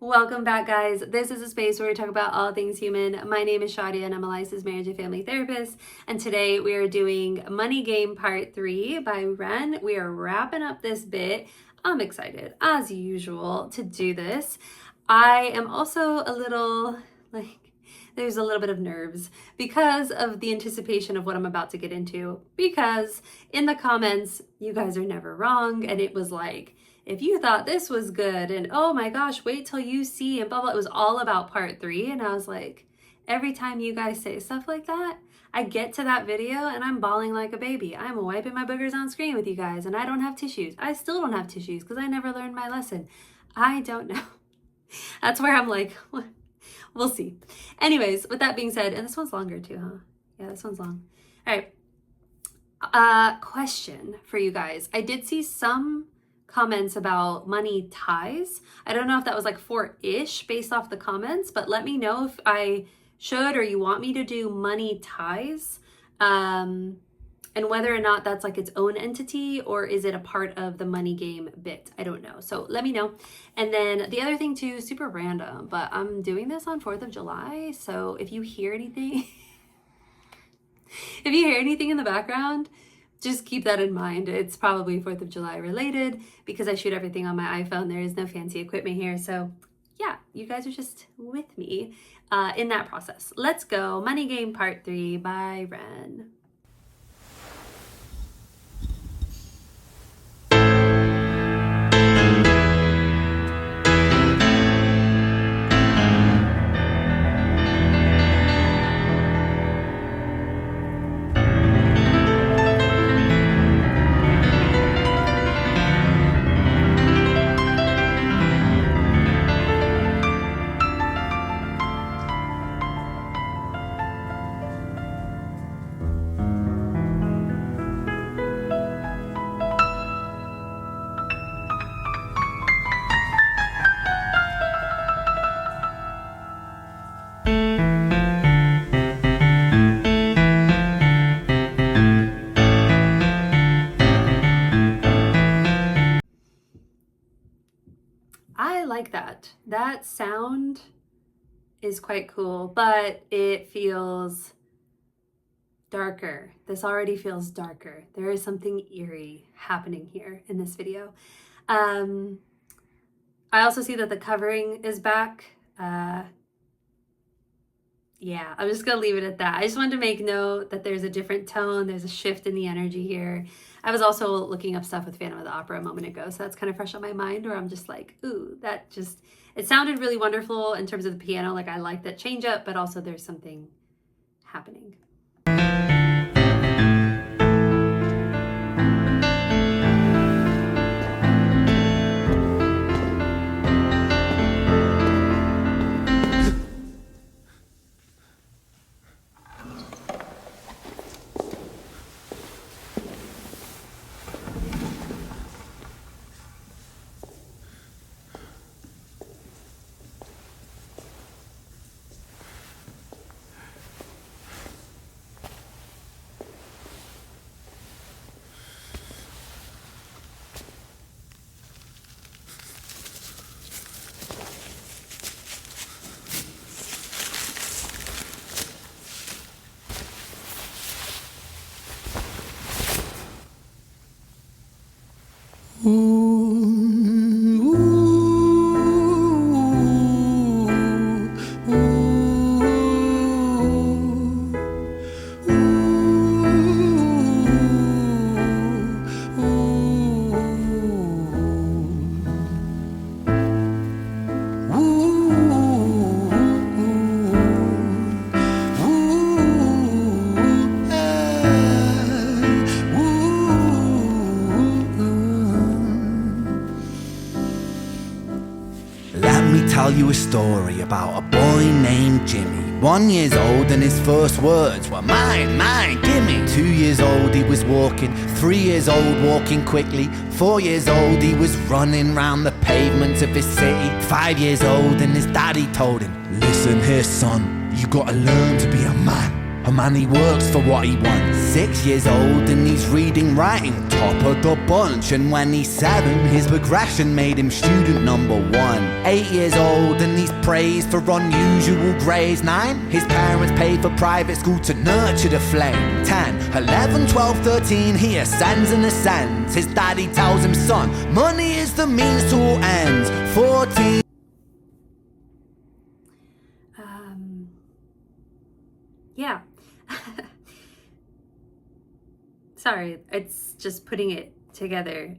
Welcome back, guys. This is a space where we talk about all things human. My name is Shadia and I'm a licensed marriage and family therapist. And today we are doing Money Game Part 3 by Ren. We are wrapping up this bit. I'm excited, as usual, to do this. I am also a little, there's a little bit of nerves because of the anticipation of what I'm about to get into. Because in the comments, you guys are never wrong. And it was like, if you thought this was good and oh my gosh, wait till you see and blah, blah. It was all about part 3. And I was like, every time you guys say stuff like that, I get to that video and I'm bawling like a baby. I'm wiping my boogers on screen with you guys and I don't have tissues. I still don't have tissues because I never learned my lesson. I don't know. That's where I'm like, we'll see. Anyways, with that being said, and this one's longer too, huh? Yeah, this one's long. All right. Question for you guys. I did see some comments about money ties. I don't know if that was like 4-ish based off the comments, but let me know if I should or you want me to do money ties, and whether or not that's like its own entity or is it a part of the money game bit. I don't know. So let me know. And then the other thing too, super random, but I'm doing this on 4th of July. So if you hear anything, in the background, just keep that in mind. It's probably 4th of July related because I shoot everything on my iPhone. There is no fancy equipment here. So yeah, you guys are just with me in that process. Let's go. Money Game Part 3 by Ren. I like that. That sound is quite cool, but it feels darker. This already feels darker. There is something eerie happening here in this video. I also see that the covering is back. Yeah, I'm just gonna leave it at that. I just wanted to make note that there's a different tone, there's a shift in the energy here. I was also looking up stuff with Phantom of the Opera a moment ago, so that's kind of fresh on my mind, where I'm just like, ooh, that just, it sounded really wonderful in terms of the piano. Like, I like that change up, but also there's something happening. Tell you a story about a boy named Jimmy. 1 year old and his first words were mine, mine, gimme. 2 years old he was walking, 3 years old walking quickly. 4 years old he was running round the pavements of his city. 5 years old and his daddy told him, listen here son, you gotta learn to be a man. A man, he works for what he wants. 6 years old and he's reading, writing, top of the bunch. And when he's 7, his progression made him student number 1. 8 years old and he's praised for unusual grades. 9, his parents paid for private school to nurture the flame. 10, 11, 12, 13, he ascends and ascends. His daddy tells him, son, money is the means to all ends. 14. Yeah. Sorry, it's just putting it together.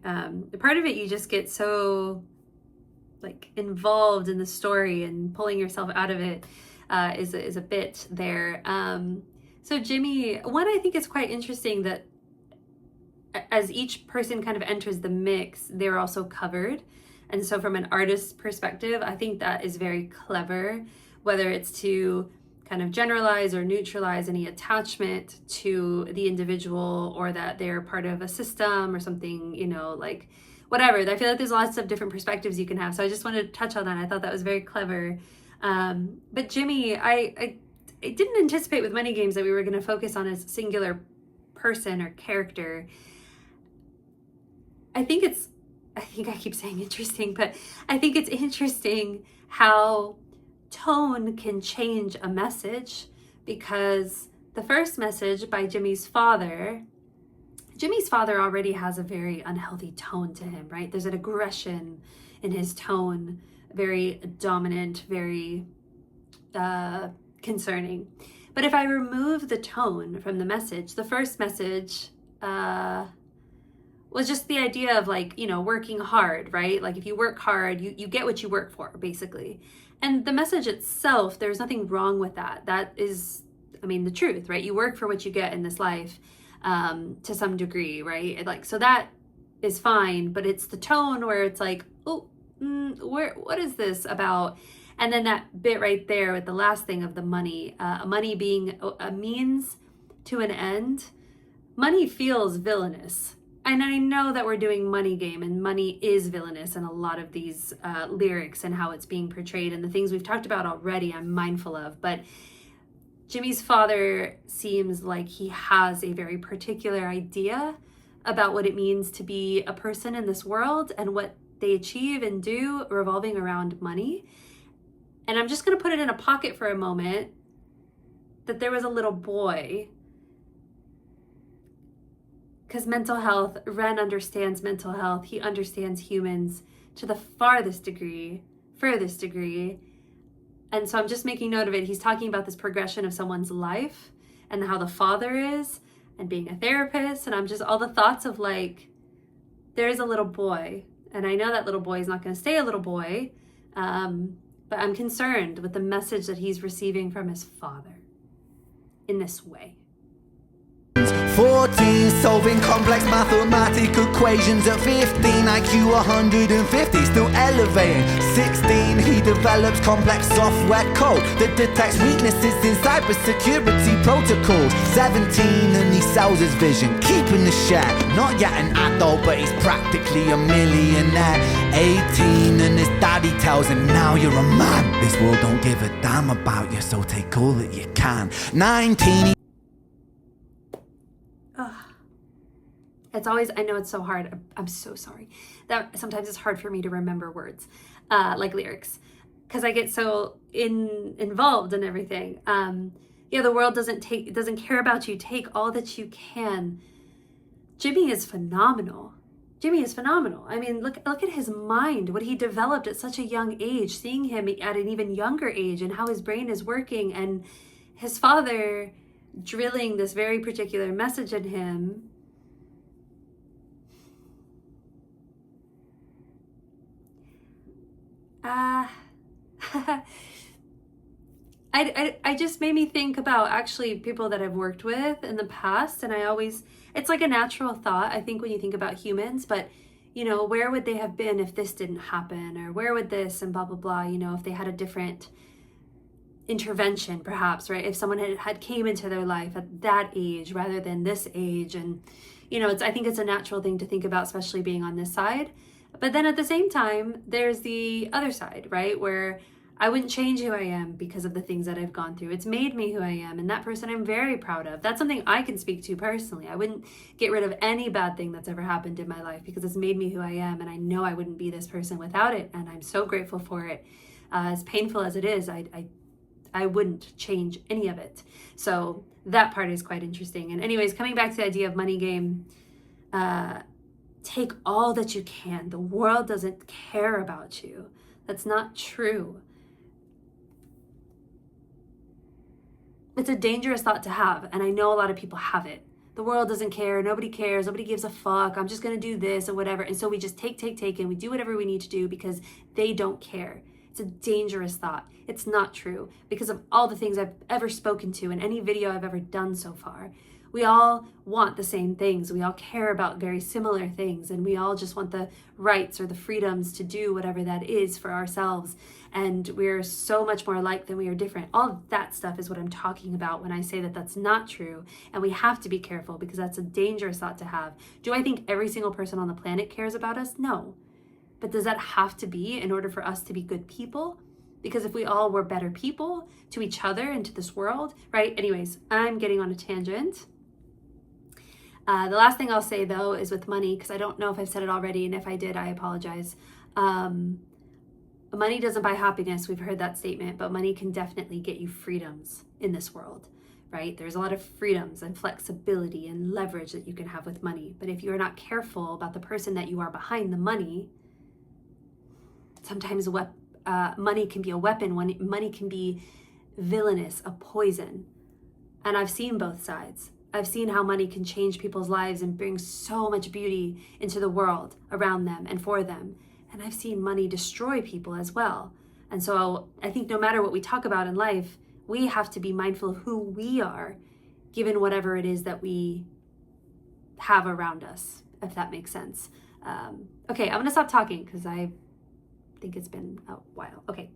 Part of it, you just get so like involved in the story, and pulling yourself out of it is a bit there. So Jimmy, one, I think it's quite interesting that as each person kind of enters the mix, they're also covered. And so from an artist's perspective, I think that is very clever, whether it's to kind of generalize or neutralize any attachment to the individual, or that they're part of a system or something, you know, like whatever. I feel like there's lots of different perspectives you can have. So I just wanted to touch on that. I thought that was very clever. But Jimmy, I didn't anticipate with Money Games that we were going to focus on a singular person or character. I think I keep saying interesting, but I think it's interesting how tone can change a message, because the first message by Jimmy's father already has a very unhealthy tone to him, right? There's an aggression in his tone, very dominant, very concerning. But if I remove the tone from the message, the first message was just the idea of, like, you know, working hard, right? Like if you work hard, you get what you work for, basically. And the message itself, there's nothing wrong with that. That is, I mean, the truth, right? You work for what you get in this life to some degree, right? Like, so that is fine, but it's the tone where it's like, oh, what is this about? And then that bit right there with the last thing of the money, money being a means to an end. Money feels villainous. And I know that we're doing Money Game, and money is villainous in a lot of these lyrics and how it's being portrayed, and the things we've talked about already I'm mindful of. But Jimmy's father seems like he has a very particular idea about what it means to be a person in this world and what they achieve and do revolving around money. And I'm just going to put it in a pocket for a moment that there was a little boy, because mental health, Ren understands mental health. He understands humans to the furthest degree. And so I'm just making note of it. He's talking about this progression of someone's life and how the father is, and being a therapist. And I'm just, all the thoughts of like, there is a little boy. And I know that little boy is not going to stay a little boy. But I'm concerned with the message that he's receiving from his father in this way. 14, solving complex mathematical equations. At 15, IQ 150, still elevating. 16, he develops complex software code that detects weaknesses in cybersecurity protocols. 17, and he sells his vision, keeping the share. Not yet an adult, but he's practically a millionaire. 18, and his daddy tells him, now you're a man. This world don't give a damn about you, so take all that you can. 19, it's always, I know it's so hard. I'm so sorry. That sometimes it's hard for me to remember words, like lyrics, because I get so involved in everything. Yeah, the world doesn't care about you. Take all that you can. Jimmy is phenomenal. I mean, look at his mind, what he developed at such a young age, seeing him at an even younger age and how his brain is working, and his father drilling this very particular message in him. I just made me think about actually people that I've worked with in the past, and it's like a natural thought, I think, when you think about humans, but you know, where would they have been if this didn't happen, or where would this and blah blah blah, you know, if they had a different intervention perhaps, right? If someone had came into their life at that age rather than this age. And you know, I think it's a natural thing to think about, especially being on this side. But then at the same time, there's the other side, right? Where I wouldn't change who I am because of the things that I've gone through. It's made me who I am, and that person I'm very proud of. That's something I can speak to personally. I wouldn't get rid of any bad thing that's ever happened in my life because it's made me who I am, and I know I wouldn't be this person without it, and I'm so grateful for it. As painful as it is, I wouldn't change any of it. So that part is quite interesting. And anyways, coming back to the idea of money game, take all that you can. The world doesn't care about you. That's not true. It's a dangerous thought to have, and I know a lot of people have it. The world doesn't care, nobody cares, nobody gives a fuck, I'm just gonna do this or whatever. And so we just take, and we do whatever we need to do because they don't care. It's a dangerous thought. It's not true because of all the things I've ever spoken to in any video I've ever done so far. We all want the same things. We all care about very similar things, and we all just want the rights or the freedoms to do whatever that is for ourselves. And we're so much more alike than we are different. All of that stuff is what I'm talking about when I say that that's not true. And we have to be careful because that's a dangerous thought to have. Do I think every single person on the planet cares about us? No. But does that have to be in order for us to be good people? Because if we all were better people to each other and to this world, right? Anyways, I'm getting on a tangent. The last thing I'll say, though, is with money, because I don't know if I've said it already, and if I did, I apologize. Money doesn't buy happiness. We've heard that statement, but money can definitely get you freedoms in this world, right? There's a lot of freedoms and flexibility and leverage that you can have with money. But if you're not careful about the person that you are behind the money, sometimes money can be a weapon. Money can be villainous, a poison. And I've seen both sides. I've seen how money can change people's lives and bring so much beauty into the world around them and for them. And I've seen money destroy people as well. And so I think no matter what we talk about in life, we have to be mindful of who we are, given whatever it is that we have around us, if that makes sense. Okay, I'm gonna stop talking because I think it's been a while. Okay.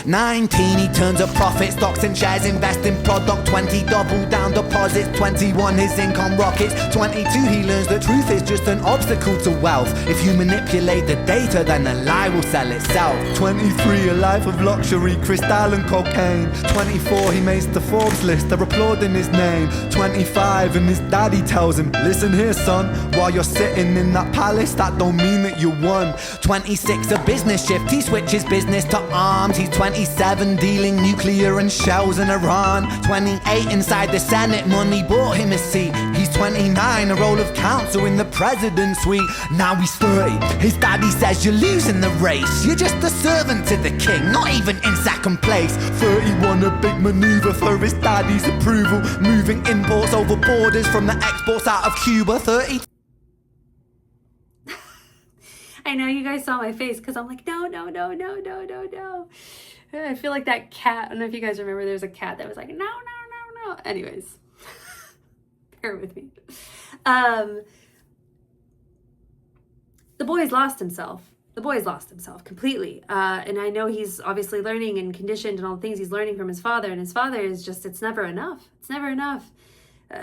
19, he turns a profit, stocks and shares, invest in product. 20, double down deposits. 21, his income rockets. 22, he learns that truth is just an obstacle to wealth. If you manipulate the data, then the lie will sell itself. 23, a life of luxury, crystal and cocaine. 24, he makes the Forbes list, they're applauding his name. 25, and his daddy tells him, listen here son, while you're sitting in that palace, that don't mean that you won. 26, a business shift, he switches business to arms. He's 27, dealing nuclear and shells in Iran. 28, inside the Senate, money bought him a seat. He's 29, a role of counsel in the president's suite. Now he's 30, his daddy says you're losing the race. You're just a servant to the king, not even in second place. 31, a big maneuver for his daddy's approval, moving imports over borders from the exports out of Cuba. 30. I know you guys saw my face because I'm like, no. I feel like that cat. I don't know if you guys remember, there's a cat that was like, no. Anyways, bear with me. The boy's lost himself. The boy's lost himself completely. And I know he's obviously learning and conditioned and all the things he's learning from his father. And his father is just, it's never enough. It's never enough.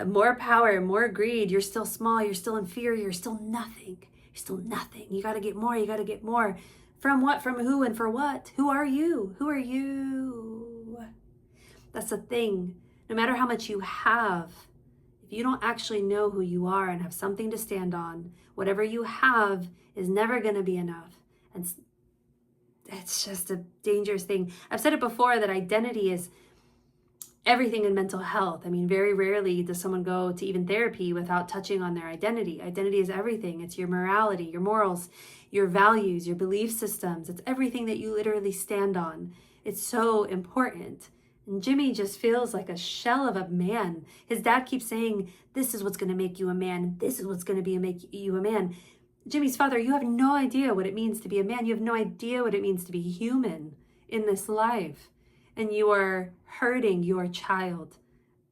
More power, more greed. You're still small. You're still inferior. You're still nothing. Still nothing. You got to get more. You got to get more. From what? From who and for what? Who are you? Who are you? That's the thing. No matter how much you have, if you don't actually know who you are and have something to stand on, whatever you have is never going to be enough. And it's just a dangerous thing. I've said it before that identity is everything in mental health. I mean, very rarely does someone go to even therapy without touching on their identity. Identity is everything. It's your morality, your morals, your values, your belief systems. It's everything that you literally stand on. It's so important. And Jimmy just feels like a shell of a man. His dad keeps saying, this is what's going to make you a man. This is what's going to make you a man. Jimmy's father, you have no idea what it means to be a man. You have no idea what it means to be human in this life. And you are hurting your child,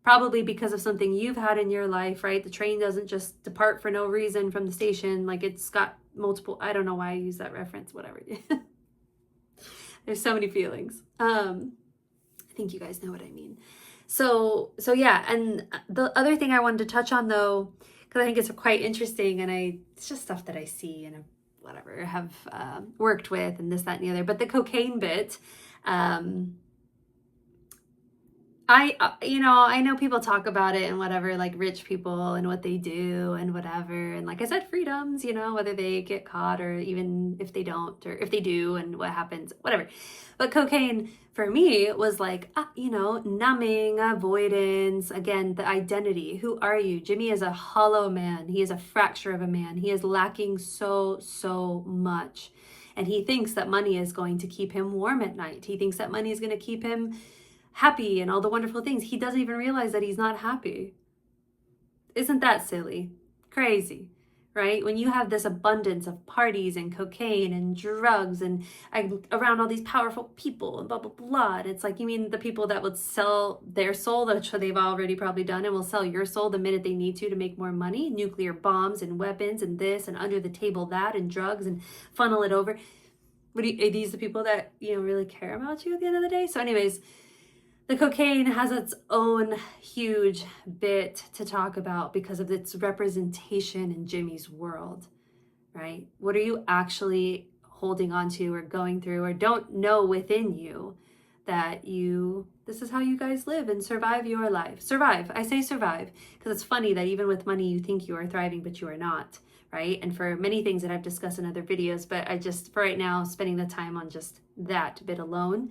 probably because of something you've had in your life, right? The train doesn't just depart for no reason from the station. Like it's got multiple, I don't know why I use that reference, whatever. There's so many feelings. I think you guys know what I mean. So yeah. And the other thing I wanted to touch on though, because I think it's quite interesting and it's just stuff that I see and whatever, have worked with, and this, that, and the other. But the cocaine bit, I know people talk about it and whatever, like rich people and what they do and whatever. And like I said, freedoms, whether they get caught or even if they don't, or if they do and what happens, whatever. But cocaine for me was like, numbing, avoidance, again, the identity. Who are you? Jimmy is a hollow man. He is a fracture of a man. He is lacking so, so much. And he thinks that money is going to keep him warm at night. He thinks that money is going to keep him happy and all the wonderful things. He doesn't even realize that he's not happy. Isn't that silly? Crazy, right? When you have this abundance of parties and cocaine and drugs and around all these powerful people and blah, blah, blah. And it's like, you mean the people that would sell their soul, which they've already probably done, and will sell your soul the minute they need to make more money? Nuclear bombs and weapons and this and under the table that and drugs and funnel it over. Are these the people that, really care about you at the end of the day? So anyways, the cocaine has its own huge bit to talk about because of its representation in Jimmy's world, right? What are you actually holding on to or going through or don't know within you that this is how you guys live and survive your life? Survive. I say survive because it's funny that even with money, you think you are thriving, but you are not, right? And for many things that I've discussed in other videos, but I just, for right now, spending the time on just that bit alone,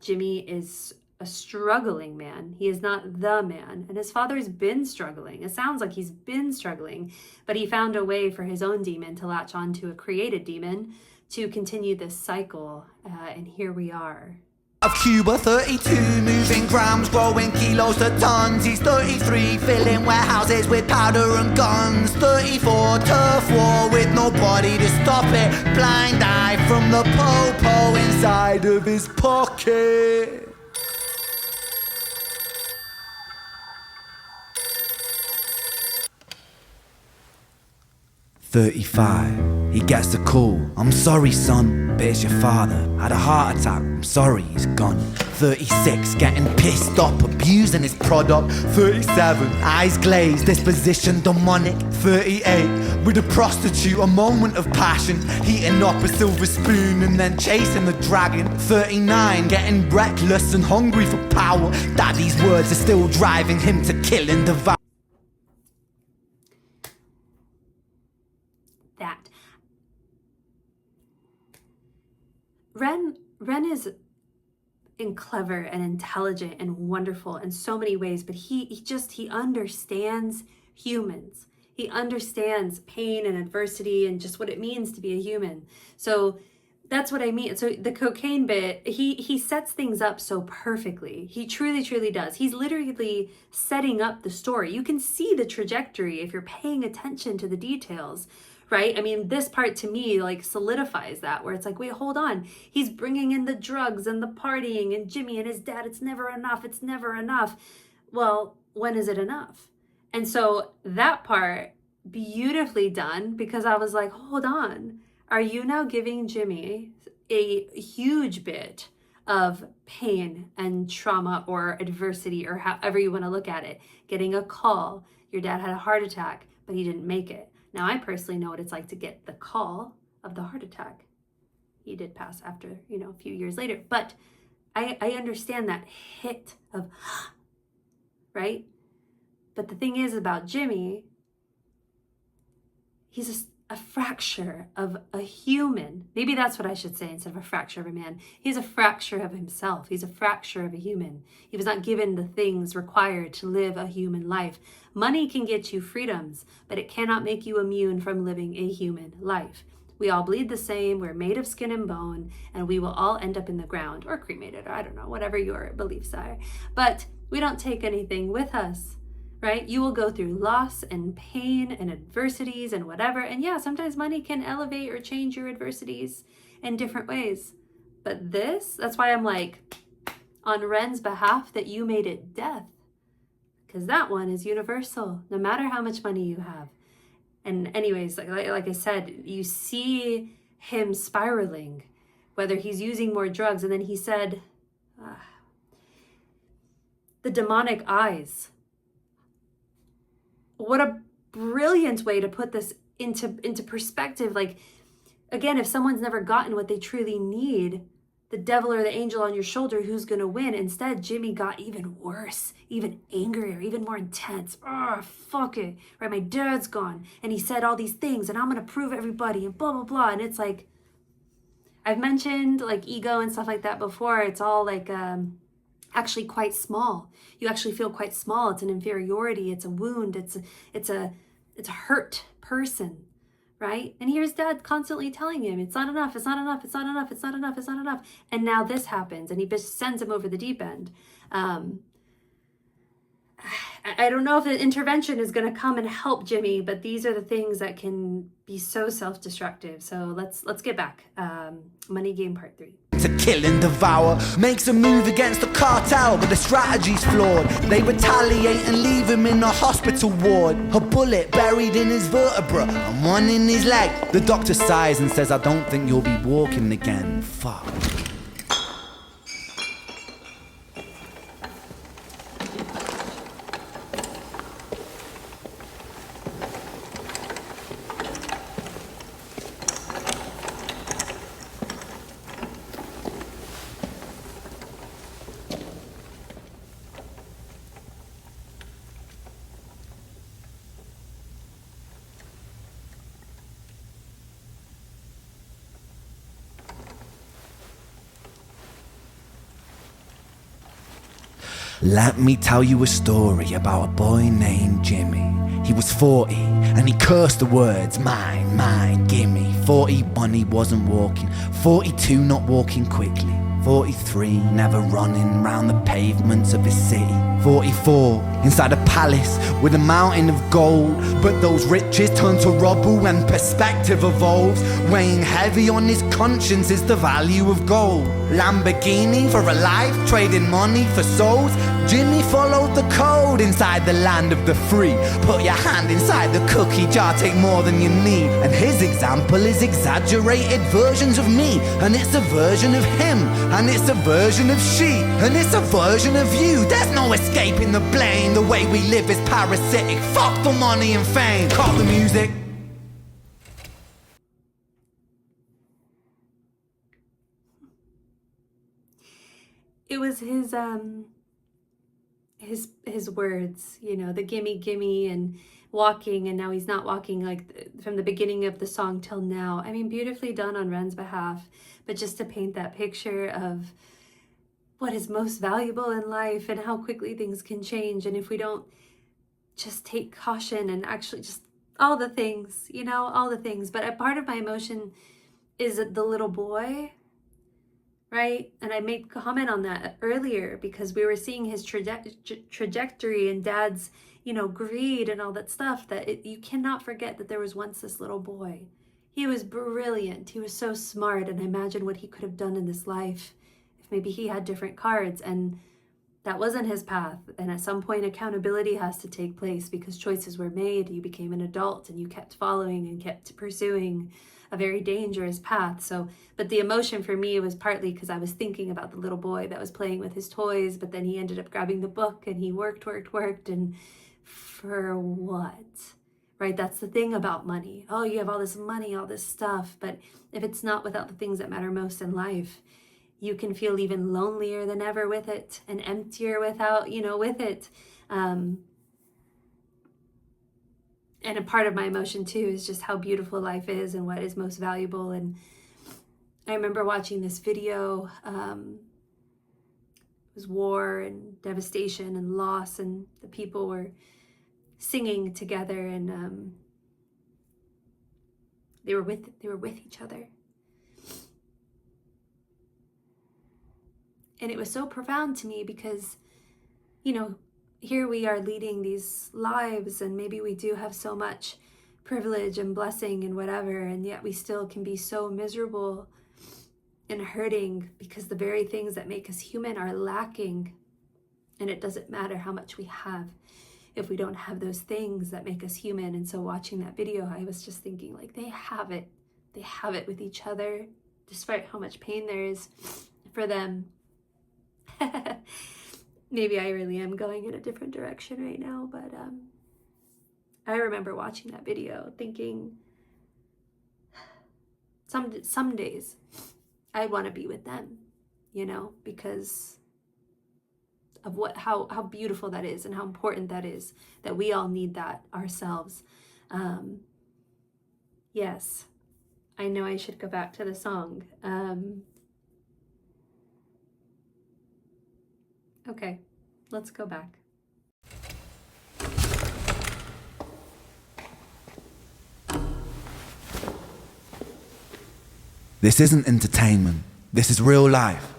Jimmy is a struggling man. He is not the man. And his father's been struggling. It sounds like he's been struggling, but he found a way for his own demon to latch onto a created demon to continue this cycle. And here we are. Of Cuba, 32, moving grams, growing kilos to tons. He's 33, filling warehouses with powder and guns. 34, turf war with nobody to stop it. Blind eye from the po-po inside of his pocket. 35, he gets a call. I'm sorry, son, but it's your father. Had a heart attack, I'm sorry, he's gone. 36, getting pissed off, abusing his product. 37, eyes glazed, disposition demonic. 38, with a prostitute, a moment of passion. Heating up a silver spoon and then chasing the dragon. 39, getting reckless and hungry for power. Daddy's words are still driving him to kill and devour. That. Ren is clever and intelligent and wonderful in so many ways, but he understands humans. He understands pain and adversity and just what it means to be a human. So that's what I mean. So the cocaine bit, he sets things up so perfectly. He truly, truly does. He's literally setting up the story. You can see the trajectory if you're paying attention to the details. Right? I mean, this part to me like solidifies that, where it's like, wait, hold on. He's bringing in the drugs and the partying and Jimmy and his dad. It's never enough. It's never enough. Well, when is it enough? And so that part, beautifully done, because I was like, hold on. Are you now giving Jimmy a huge bit of pain and trauma or adversity, or however you want to look at it? Getting a call, your dad had a heart attack, but he didn't make it. Now, I personally know what it's like to get the call of the heart attack. He did pass after, a few years later. But I understand that hit of, right? But the thing is about Jimmy, he's a fracture of a human. Maybe that's what I should say instead of a fracture of a man. He's a fracture of himself. He's a fracture of a human. He was not given the things required to live a human life. Money can get you freedoms, but it cannot make you immune from living a human life. We all bleed the same. We're made of skin and bone, and we will all end up in the ground or cremated, or I don't know, whatever your beliefs are. But we don't take anything with us. Right? You will go through loss and pain and adversities and whatever. And yeah, sometimes money can elevate or change your adversities in different ways. But that's why I'm like, on Ren's behalf, that you made it death. Because that one is universal, no matter how much money you have. And anyways, like I said, you see him spiraling, whether he's using more drugs. And then he said, the demonic eyes. What a brilliant way to put this into perspective. Like, Again, if someone's never gotten what they truly need, the devil or the angel on your shoulder, who's going to win? Instead, Jimmy got even worse, even angrier, even more intense. Oh, fuck it. Right? My dad's gone. And he said all these things, and I'm going to prove everybody, and blah, blah, blah. And it's like, I've mentioned like ego and stuff like that before. It's all like actually quite small. You actually feel quite small. It's an inferiority. It's a wound. It's a hurt person. Right? And here's dad constantly telling him, it's not enough, it's not enough, it's not enough, it's not enough, it's not enough. And now this happens, and he just sends him over the deep end. I don't know if the intervention is going to come and help Jimmy, but these are the things that can be so self-destructive. So let's get back. Money Game Part 3. To kill and devour, makes a move against the cartel, but the strategy's flawed. They retaliate and leave him in a hospital ward. A bullet buried in his vertebra and one in his leg. The doctor sighs and says, I don't think you'll be walking again. Fuck. Let me tell you a story about a boy named Jimmy. He was 40 and he cursed the words, mine, mine, gimme. 41 he wasn't walking, 42 not walking quickly, 43 never running round the pavements of his city, 44 inside a palace with a mountain of gold. But those riches turn to rubble and perspective evolves. Weighing heavy on his conscience is the value of gold. Lamborghini for a life, trading money for souls. Jimmy followed the code inside the land of the free. Put your hand inside the cookie jar, take more than you need. And his example is exaggerated versions of me. And it's a version of him, and it's a version of she, and it's a version of you. There's no escaping the blame. The way we live is parasitic. Fuck the money and fame. Call the music. It was his words, you know, the gimme gimme and walking, and now he's not walking, like from the beginning of the song till now. I mean, beautifully done on Ren's behalf, but just to paint that picture of what is most valuable in life and how quickly things can change, and if we don't just take caution and actually just all the things, you know, all the things. But a part of my emotion is the little boy, right? And I made comment on that earlier because we were seeing his trajectory and dad's, you know, greed and all that stuff, that you cannot forget that there was once this little boy. He was brilliant. He was so smart. And imagine what he could have done in this life if maybe he had different cards. And that wasn't his path. And at some point, accountability has to take place because choices were made. You became an adult and you kept following and kept pursuing a very dangerous path. So, but the emotion for me was partly because I was thinking about the little boy that was playing with his toys, but then he ended up grabbing the book and he worked, and for what? Right? That's the thing about money. Oh, you have all this money, all this stuff, but if it's not without the things that matter most in life, you can feel even lonelier than ever with it and emptier without, you know, with it. And a part of my emotion too is just how beautiful life is and what is most valuable. And I remember watching this video. It was war and devastation and loss, and the people were singing together, and they were with each other. And it was so profound to me because, you know, here we are leading these lives, and maybe we do have so much privilege and blessing and whatever, and yet we still can be so miserable and hurting because the very things that make us human are lacking. And it doesn't matter how much we have if we don't have those things that make us human. And so watching that video, I was just thinking, like, they have it with each other, despite how much pain there is for them. Maybe I really am going in a different direction right now, but I remember watching that video thinking, Some days I want to be with them, you know, because of how beautiful that is and how important that is, that we all need that ourselves. Yes, I know I should go back to the song. Okay, let's go back. This isn't entertainment. This is real life.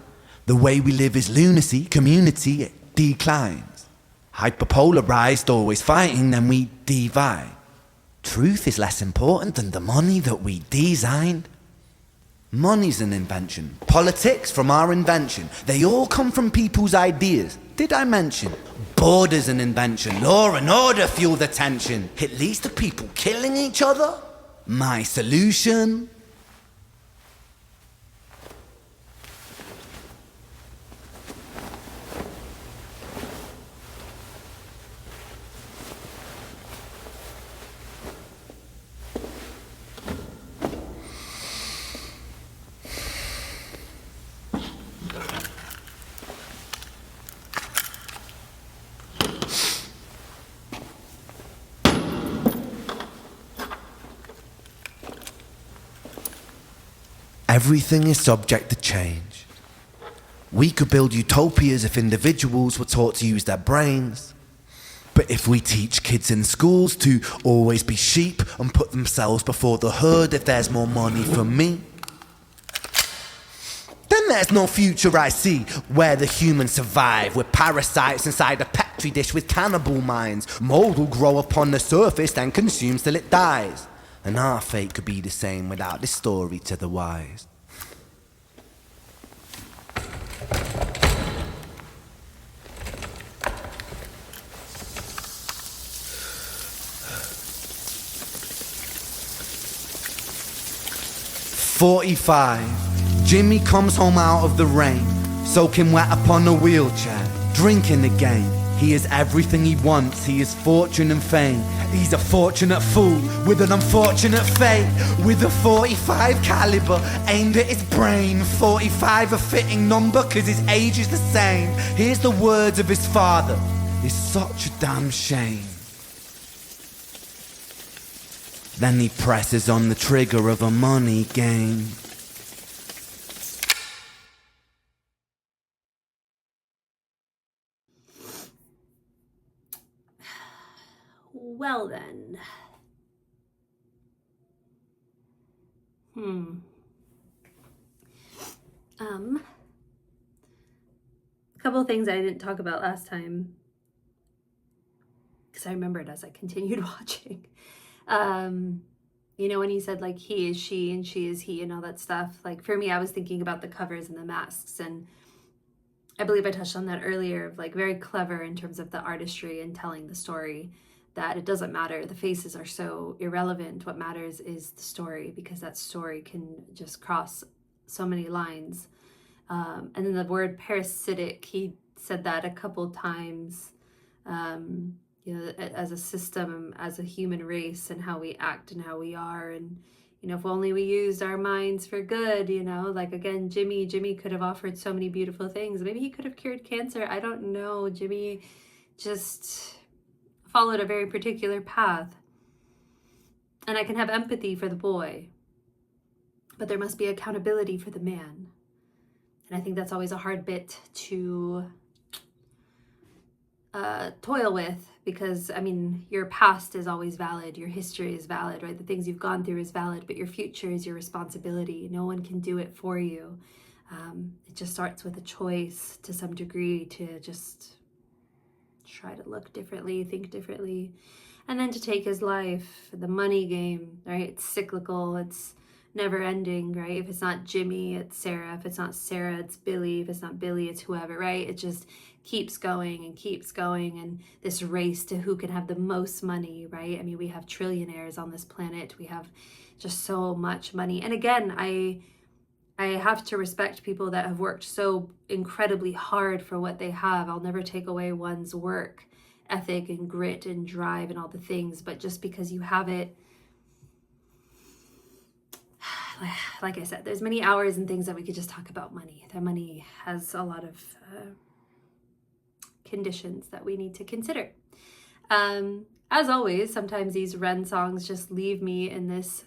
The way we live is lunacy, community, it declines. Hyperpolarized, always fighting, then we divide. Truth is less important than the money that we designed. Money's an invention. Politics from our invention. They all come from people's ideas. Did I mention? Border's an invention. Law and order fuel the tension. It leads to people killing each other. My solution? Everything is subject to change. We could build utopias if individuals were taught to use their brains. But if we teach kids in schools to always be sheep and put themselves before the herd if there's more money for me, then there's no future I see where the humans survive. We're parasites inside a petri dish with cannibal minds. Mold will grow upon the surface and consumes till it dies. And our fate could be the same without this story to the wise. "45, Jimmy comes home out of the rain, soaking wet upon a wheelchair, drinking again. He is everything he wants, he is fortune and fame. He's a fortunate fool with an unfortunate fate. With a 45 caliber aimed at his brain. 45 a fitting number cause his age is the same. Here's the words of his father, it's such a damn shame. Then he presses on the trigger of a money game. Well then. A couple of things I didn't talk about last time, because I remembered as I continued watching. You know, when he said like he is she and she is he and all that stuff, like for me, I was thinking about the covers and the masks, and I believe I touched on that earlier, of like very clever in terms of the artistry and telling the story, that it doesn't matter, the faces are so irrelevant. What matters is the story, because that story can just cross so many lines. And then the word parasitic, he said that a couple times, you know, as a system, as a human race, and how we act and how we are. And, you know, if only we used our minds for good, you know, like again, Jimmy could have offered so many beautiful things. Maybe he could have cured cancer. I don't know. Jimmy just followed a very particular path. And I can have empathy for the boy, but there must be accountability for the man. And I think that's always a hard bit to toil with, because I mean, your past is always valid, your history is valid, right? The things you've gone through is valid, but your future is your responsibility. No one can do it for you. It just starts with a choice to some degree to just try to look differently, think differently, and then to take his life. The money game, right? It's cyclical, it's never ending, right? If it's not Jimmy, it's Sarah. If it's not Sarah, it's Billy. If it's not Billy, it's whoever, right? It just keeps going and keeps going, and this race to who can have the most money, right? I mean, we have trillionaires on this planet. We have just so much money. And again, I have to respect people that have worked so incredibly hard for what they have. I'll never take away one's work ethic and grit and drive and all the things, but just because you have it, like I said, there's many hours and things that we could just talk about money. That money has a lot of conditions that we need to consider. As always, sometimes these Ren songs just leave me in this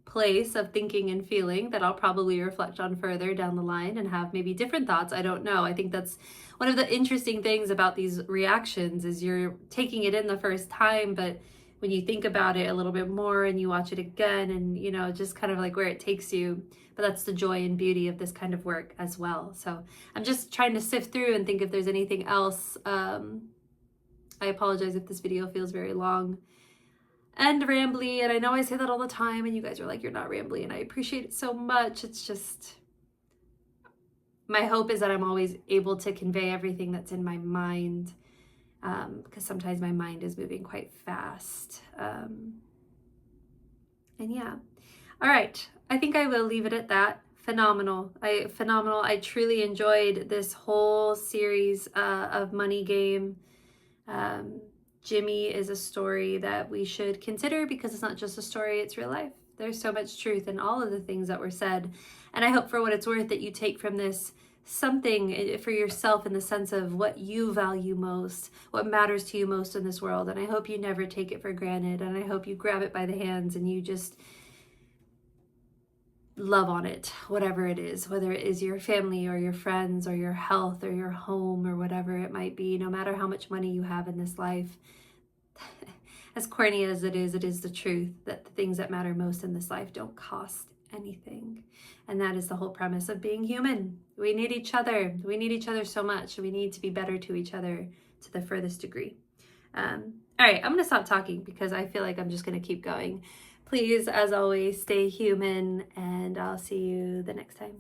place of thinking and feeling that I'll probably reflect on further down the line and have maybe different thoughts. I don't know. I think that's one of the interesting things about these reactions is you're taking it in the first time, but when you think about it a little bit more and you watch it again and, you know, just kind of like where it takes you. But that's the joy and beauty of this kind of work as well. So I'm just trying to sift through and think if there's anything else. I apologize if this video feels very long and rambly, and I know I say that all the time and you guys are like, you're not rambly, and I appreciate it so much. It's just, my hope is that I'm always able to convey everything that's in my mind, because sometimes my mind is moving quite fast. And yeah. All right, I think I will leave it at that. Phenomenal. I truly enjoyed this whole series of Money Game. Jimmy is a story that we should consider because it's not just a story, it's real life. There's so much truth in all of the things that were said. And I hope for what it's worth that you take from this something for yourself in the sense of what you value most, what matters to you most in this world. And I hope you never take it for granted. And I hope you grab it by the hands and you just love on it, whatever it is, whether it is your family or your friends or your health or your home or whatever it might be, no matter how much money you have in this life. As corny as it is the truth that the things that matter most in this life don't cost anything. And that is the whole premise of being human. We need each other. We need each other so much. We need to be better to each other to the furthest degree. All right, I'm going to stop talking because I feel like I'm just going to keep going. Please, as always, stay human, and I'll see you the next time.